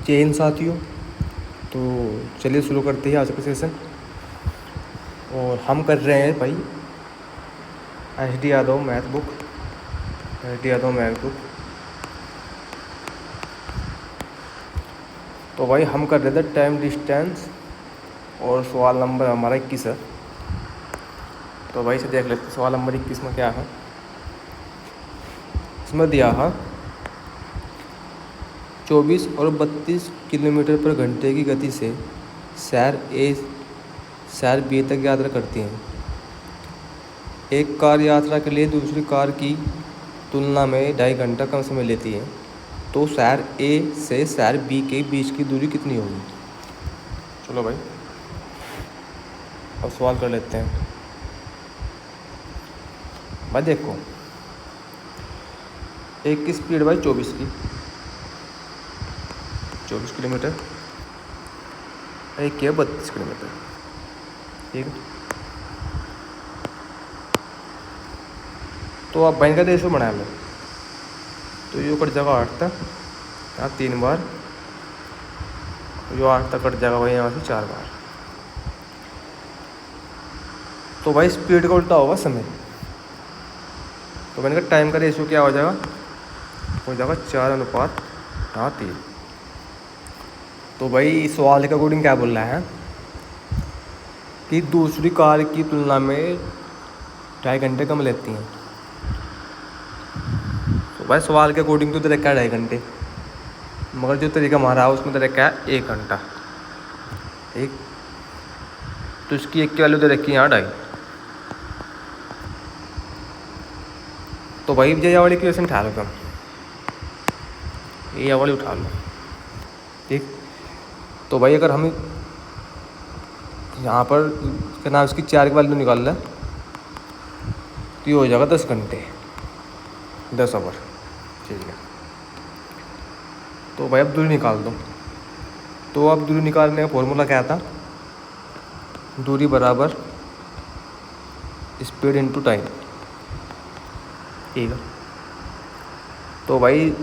Chain साथियों। तो चलिए शुरू करते हैं आज का सेशन। और हम कर रहे हैं भाई HD यादव मैथ बुक। तो भाई हम कर रहे थे टाइम डिस्टेंस और सवाल नंबर हमारा 21 है। तो भाई इसे देख लेते हैं सवाल नंबर 21 में क्या है। इसमें दिया है 24 और 32 किलोमीटर पर घंटे की गति से शहर A शहर B तक यात्रा करती हैं। एक कार यात्रा के लिए दूसरी कार की तुलना में 2.5 घंटा कम समय लेती है, तो शहर A से शहर B के बीच की दूरी कितनी होगी। चलो भाई अब सवाल कर लेते हैं। भाई देखो, एक की स्पीड भाई 24 किलोमीटर, एक की 32 किलोमीटर। ठीक है, तो आप बैंक का रेशो बना लो। तो ये कट जाएगा 8 तक, यहाँ 3 बार, जो 8 तक कट जाएगा भाई यहाँ से 4 बार। तो भाई स्पीड का उल्टा होगा समय। तो मैंने कहा टाइम का रेशो क्या हो जाएगा, 4:3। तो भाई सवाल के अकॉर्डिंग क्या बोल रहा है कि दूसरी कार की तुलना में 2.5 घंटे कम लेती हैं। तो भाई सवाल के अकॉर्डिंग तो दे रखा है 2.5 घंटे, मगर जो तरीका हमारा है उसमें दे रखा है 1 घंटा। ठीक, तो इसकी एक की वैल्यू दे रखी है यहाँ 2.5। तो भाई ये वाली क्वेश्चन उठा लो तुम, ये वाली उठा लो। ठीक, तो भाई अगर हम यहाँ पर क्या नाम इसकी 4 की वैल्यू निकाल लें तो ये हो जाएगा 10 घंटे, 10 आवर। ठीक है, तो भाई अब दूरी निकाल दो। तो अब दूरी निकालने का फॉर्मूला क्या था, दूरी बराबर स्पीड इनटू टाइम। ठीक है, तो भाई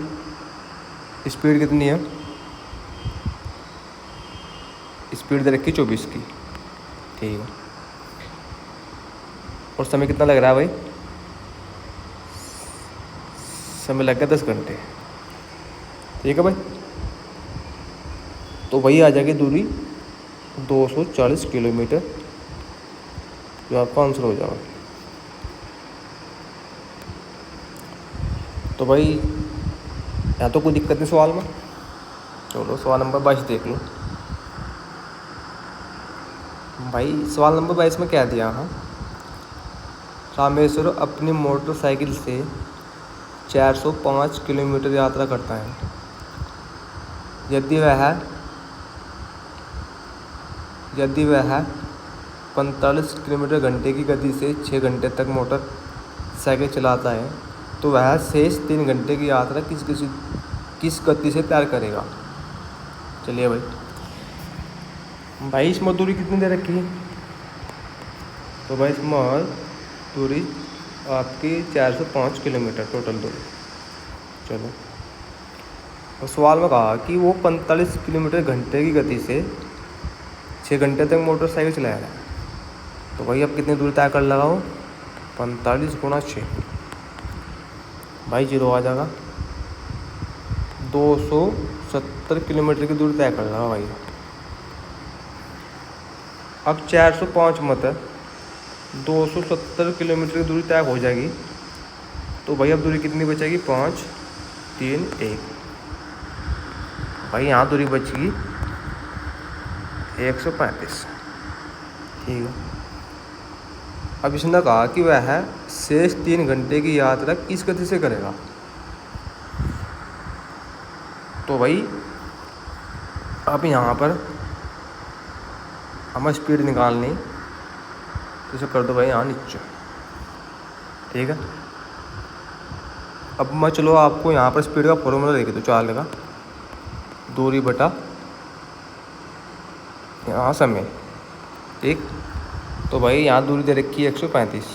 स्पीड कितनी है, स्पीड दे रखी 24 की। ठीक है, और समय कितना लग रहा है भाई, समय लग गया 10 घंटे। ठीक है भाई, तो वही आ जाएगी दूरी 240 किलोमीटर, जो आपका आंसर हो जाएगा। तो भाई यहाँ तो कोई दिक्कत नहीं सवाल में। चलो सवाल नंबर 22 देख लो। भाई सवाल नंबर 22 में क्या दिया है, रामेश्वर अपनी मोटरसाइकिल से 405 किलोमीटर यात्रा करता है। यदि वह 45 किलोमीटर घंटे की गति से 6 घंटे तक मोटर साइकिल चलाता है, तो वह शेष 3 घंटे की यात्रा किस गति से तय करेगा। चलिए भाई इसमें दूरी कितनी दे रखी है, तो भाई इसमें दूरी आपकी 405 किलोमीटर टोटल दूरी। चलो, और सवाल में कहा कि वो 45 किलोमीटर घंटे की गति से 6 घंटे तक मोटरसाइकिल चलाएगा। तो भाई अब कितनी दूरी तय कर लगाओ, 45 गुणा 6, भाई 0 आ जाएगा। 270 किलोमीटर की दूरी तय कर लगा भाई। अब 405 मत 270 किलोमीटर की दूरी तय हो जाएगी। तो भाई अब दूरी कितनी बचेगी, 5, 3, 1। भाई यहाँ दूरी बचेगी 135। ठीक है, अब इसने कहा कि वह शेष 3 घंटे की यात्रा किस गति से करेगा। तो भाई अब यहाँ पर हमें स्पीड निकालनी, तो इसे कर दो भाई यहाँ नीचे। ठीक है, अब मैं चलो आपको यहाँ पर स्पीड का फॉर्मूला देखे तो चलेगा, दूरी बटा यहाँ समय। ठीक, तो भाई यहाँ दूरी दे रखी है 135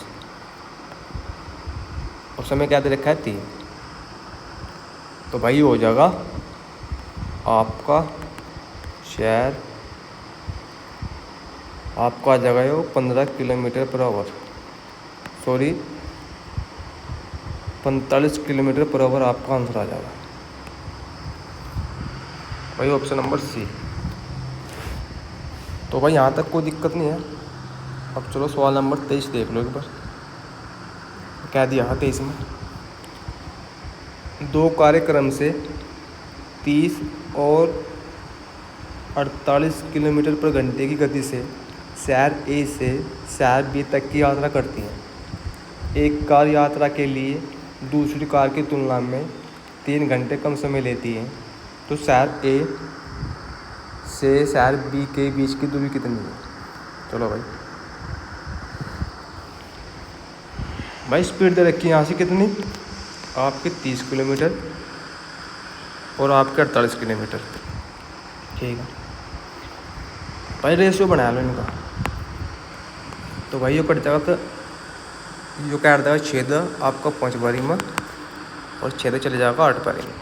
और समय क्या दे रखा है 3। तो भाई हो जाएगा आपका शहर आपका आ जाएगा वो 15 kilometre per hour, sorry 45 kilometre per hour आपका आंसर आ जाएगा भाई, ऑप्शन नंबर सी। तो भाई यहाँ तक कोई दिक्कत नहीं है। अब चलो सवाल नंबर 23 देख लो एक बार, क्या दिया है 23 में। दो कार्यक्रम से 30 और 48 किलोमीटर पर घंटे की गति से शहर ए से शहर बी तक की यात्रा करती हैं। एक कार यात्रा के लिए दूसरी कार की तुलना में 3 घंटे कम समय लेती है, तो शहर ए से शहर बी के बीच की दूरी कितनी है। चलो भाई स्पीड दे रखी है यहाँ से कितनी, आपके 30 किलोमीटर और आपके 48 किलोमीटर। ठीक है भाई, रेशियो बना लो इनका। तो भाई ये कट जाएगा, तो जो काट देगा 6 आपका 5 बारी में और 6 चले जाएगा 8 बारी में।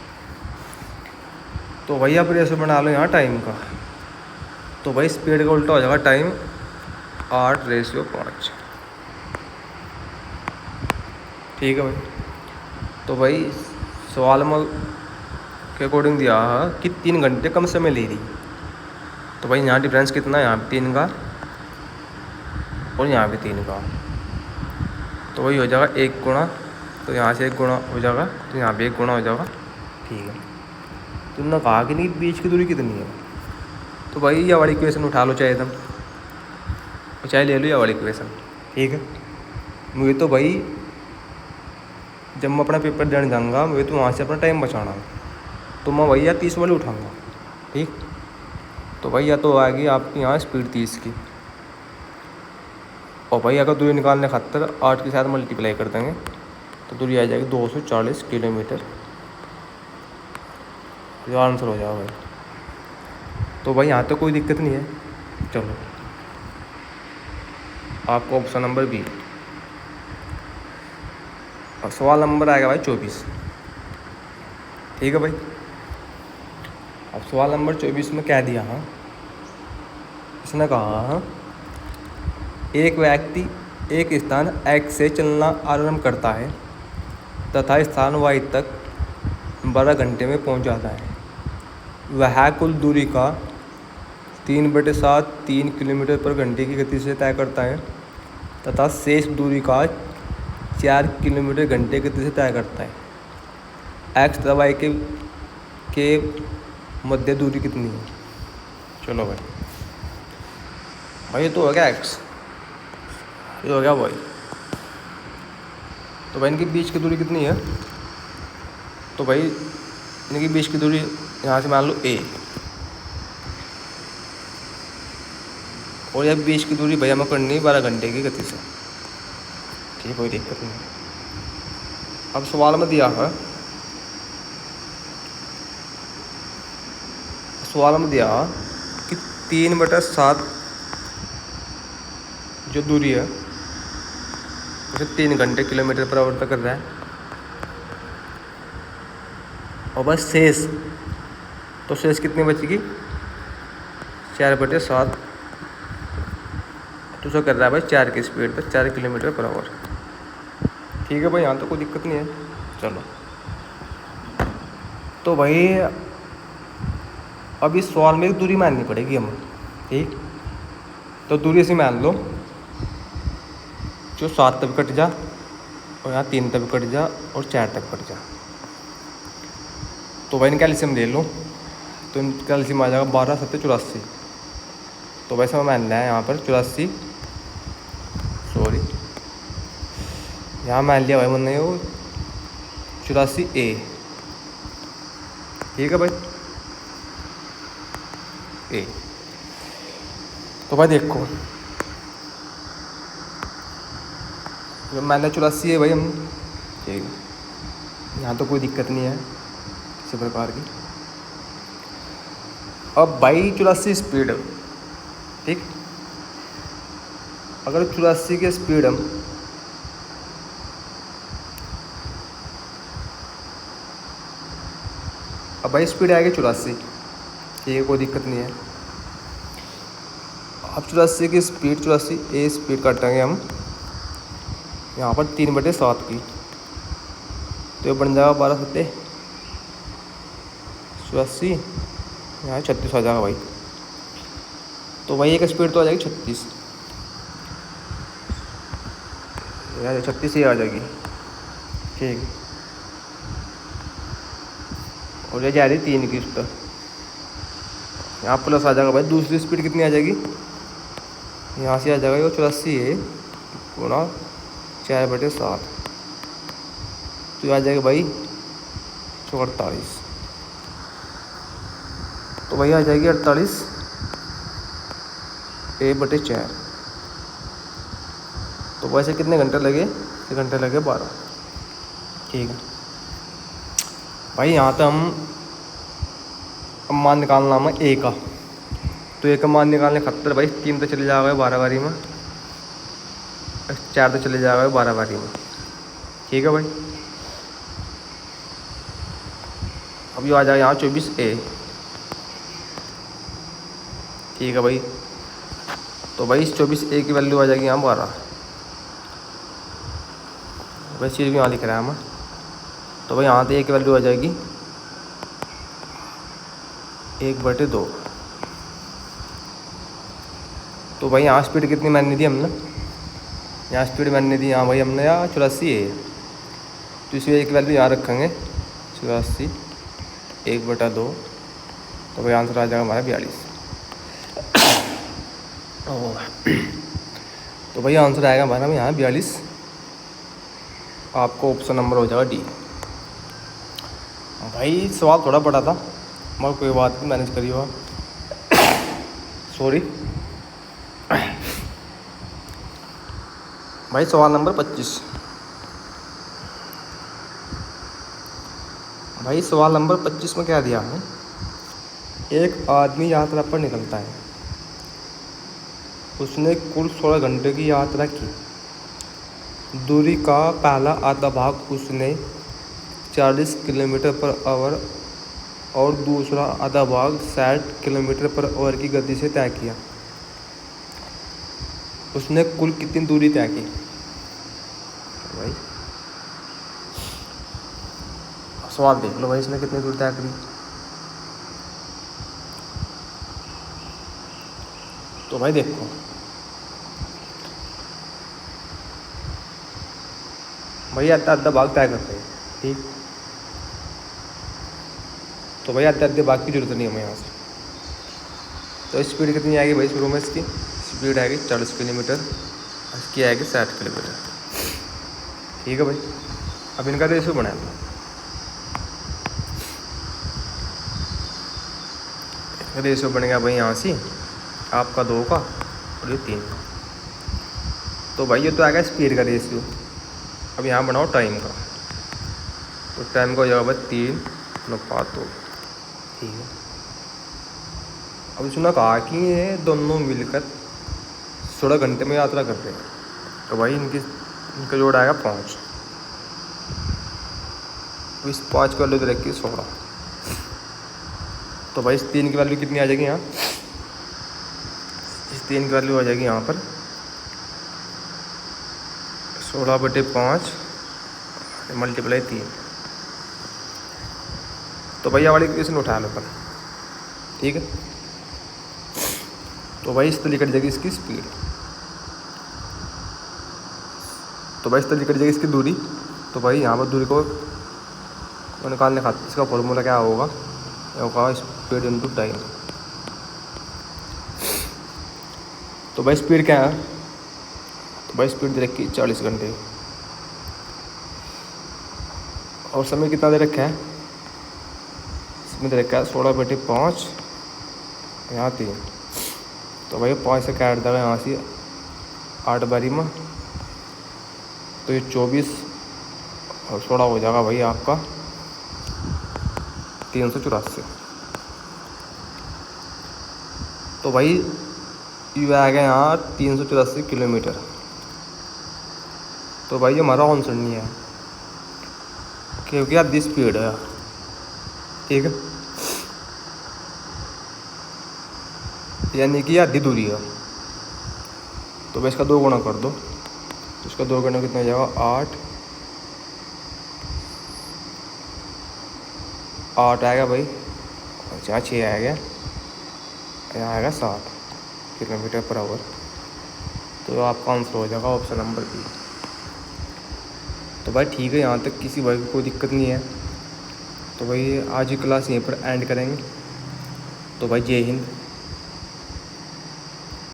तो भाई आप रेशियो बना लो यहाँ टाइम का। तो भाई स्पीड का उल्टा हो जाएगा टाइम, 8:5। ठीक है भाई। तो भाई सवाल में के अकॉर्डिंग दिया है कि 3 घंटे कम समय ले रही। तो भाई यहाँ डिफरेंस कितना है, यहाँ पे 3 का और यहाँ पे 3 का। तो वही हो जाएगा 1 गुणा, तो यहाँ से 1 गुणा हो जाएगा, तो यहाँ पे 1 गुणा हो जाएगा। ठीक है, तुमने कहा कि नहीं बीच की दूरी कितनी है। तो भाई ये वाली इक्वेशन उठा लो चाहे तुम, चाहे ले लो ये वाली इक्वेशन। ठीक है, मुझे तो भाई जब मैं अपना पेपर देने जाऊँगा मुझे तो वहाँ से अपना टाइम बचाना है, तो मैं भैया 30 वाली उठाऊँगा। ठीक, तो भैया तो आएगी आपकी यहाँ स्पीड 30 की, और भाई अगर दूरी निकालने खातर 8 के साथ मल्टीप्लाई कर देंगे तो दूरी आ जाएगी 240 किलोमीटर। जो आंसर हो जाएगा भाई। तो भाई यहाँ तो कोई दिक्कत नहीं है। चलो आपको ऑप्शन नंबर बी। और सवाल नंबर आएगा भाई 24। ठीक है भाई, अब सवाल नंबर 24 में क्या दिया है, इसने कहा एक व्यक्ति एक स्थान x से चलना आरंभ करता है तथा स्थान y तक 12 घंटे में पहुंच जाता है। वह कुल दूरी का 3/7 3 किलोमीटर पर घंटे की गति से तय करता है तथा शेष दूरी का 4 किलोमीटर घंटे की गति से तय करता है। x तथा y के मध्य दूरी कितनी है। चलो भाई ये तो हो गया x, ये हो गया y। तो भाई इनके बीच की दूरी कितनी है। तो भाई इनके बीच की दूरी यहाँ से मान लो a, और यह बीच की दूरी भैया हमें करनी है 12 घंटे की गति से। ठीक, कोई दिक्कत नहीं। अब सवाल में दिया है, सवाल में दिया कि 3/7 जो दूरी है उसे 3 घंटे किलोमीटर पर आवर तक कर रहा है, और बस शेष, तो शेष कितनी बचेगी 4/7, तो उसे कर रहा है भाई 4 की स्पीड पर 4 किलोमीटर पर आवर। ठीक है भाई, यहाँ तो कोई दिक्कत नहीं है। चलो तो भाई अब इस सवाल में एक दूरी माननी पड़ेगी हमें। ठीक, तो दूरी से मान लो जो 7 तक कट जा, और यहाँ 3 तक कट जा, और 4 तक कट जा। तो भाई इनका एलसीएम ले लो, तो इनका एलसीएम आ जाएगा 12 7 84। तो वैसे मैं मान लिया है यहाँ पर 84, सॉरी यहाँ मान लिया भाई मैंने वो 84A। ठीक है भाई ए। तो भाई देखो मैंने 84 है भाई हम। ठीक, यहाँ तो कोई दिक्कत नहीं है किसी प्रकार की। अब भाई 84 स्पीड, ठीक, अगर 84 की स्पीड हम अब भाई स्पीड आएगी 84, ठीक है, कोई दिक्कत नहीं है। अब 84 की स्पीड, 84 ए स्पीड काटेंगे हम यहाँ पर 3/7 की, तो ये बन जाएगा 12 सत्ते 84, यहाँ 36 आ जाएगा भाई। तो भाई एक स्पीड तो आ जाएगी 36, यार 36 ही आ जाएगी। ठीक है, और ये जा रही 3 की, उस पर यहाँ प्लस आ जाएगा भाई। दूसरी स्पीड कितनी आ जाएगी, यहाँ से आ जाएगा ये 84 है गुणा 4/7, तो ये आ जाएगा भाई 48। तो भाई आ जाएगी 48 A/4। तो वैसे कितने घंटे लगे, 1 घंटे लगे 12। ठीक है भाई, यहाँ तो हम मान निकालना हमें ए का, तो ए का मान निकालने खातर भाई 3 तो चले जाएगा 12 बारी में, 4 तो चले जाएगा 12 बारी में। ठीक है भाई, अब ये आ जाएगा यहाँ 24A। ठीक है भाई, तो भाई इस 24A की वैल्यू आ जाएगी यहाँ 12। भाई चीज़ भी यहाँ लिख रहा है हमें, तो भाई यहाँ तो A की वैल्यू आ जाएगी 1/2। तो भाई यहाँ स्पीड कितनी माननी थी हमने, यहाँ स्पीड माननी थी यहाँ भाई हमने यहाँ 84 है, तो इसी एक वैल्यू यहाँ रखेंगे 84 1/2। तो भाई आंसर आ जाएगा हमारा 42। तो भाई आंसर आएगा हमारा यहाँ 42। आपको ऑप्शन नंबर हो जाएगा डी। भाई सवाल थोड़ा बड़ा था, मगर कोई बात नहीं, मैनेज करिए आप। सॉरी भाई, सवाल नंबर 25। भाई सवाल नंबर 25 में क्या दिया है, एक आदमी यात्रा पर निकलता है, उसने कुल 16 घंटे की यात्रा की। दूरी का पहला आधा भाग उसने 40 किलोमीटर/आवर और दूसरा आधा भाग 60 किलोमीटर/आवर की गति से तय किया। उसने कुल कितनी दूरी तय की। भाई सवाल देख लो भाई, इसने कितनी दूरी तय करी। तो भाई देखो, भाई आधा भाग तय करते हैं। ठीक, तो भाई आधे भाग की जरूरत नहीं हमें यहाँ से। तो स्पीड कितनी आएगी भाई, शुरू में इसकी स्पीड आएगी 40 किलोमीटर, इसकी आएगी 60 किलोमीटर। ठीक है भाई, अब इनका रेशो बनाया था, रेशो बनेगा भाई यहाँ से आपका 2 का और ये 3 का। तो भाई ये तो आएगा स्पीड का रेशियो। अब यहाँ बनाओ टाइम का, तो टाइम का हो जाएगा भाई 3/5। ठीक है, अब इसने कहा कि ये दोनों मिलकर 16 घंटे में यात्रा करते हैं, तो भाई इनका जोड़ आएगा 5। इस 5 की वैल्यू तो रखी 16। तो भाई इस 3 की वैल्यू कितनी आ जाएगी यहाँ, इस 3 की वैल्यू आ जाएगी यहाँ पर 16/5 मल्टीप्लाई 3। तो भाई ये वाली इक्वेशन उठा लो अपन। ठीक है, तो भाई इस तरीके कट जाएगी इसकी स्पीड। तो भाई इस तरीके कट जाएगी इसकी दूरी। तो भाई यहाँ पर दूरी को निकालने खातिर इसका फॉर्मूला क्या होगा, होगा स्पीड इनटू टाइम। तो भाई स्पीड क्या है, तो भाई स्पीड दे रखी 40 घंटे, और समय कितना दे रखा है, इसमें दे रखा है 16/5 यहाँ 3। तो भाई 5 से काट देगा यहाँ से 8 बारी में, तो ये 24 और 16 हो जाएगा भाई आपका 384। तो भाई ये आ गया यहाँ 384 किलोमीटर। तो भाई ये हमारा आंसर नहीं है, क्योंकि आधी स्पीड है। ठीक है, यानी कि आधी दूरी है। तो भाई इसका 2 गुना कर दो, तो इसका 2 गुना कितना हो जाएगा, 8 आएगा भाई, और यहाँ 6 आएगा, यहाँ आएगा 7 किलोमीटर पर आवर। तो आपका आंसर हो जाएगा ऑप्शन नंबर बी। तो भाई ठीक है, यहाँ तक किसी भाई को कोई दिक्कत नहीं है। तो भाई आज की क्लास यहीं पर एंड करेंगे। तो भाई जय हिंद।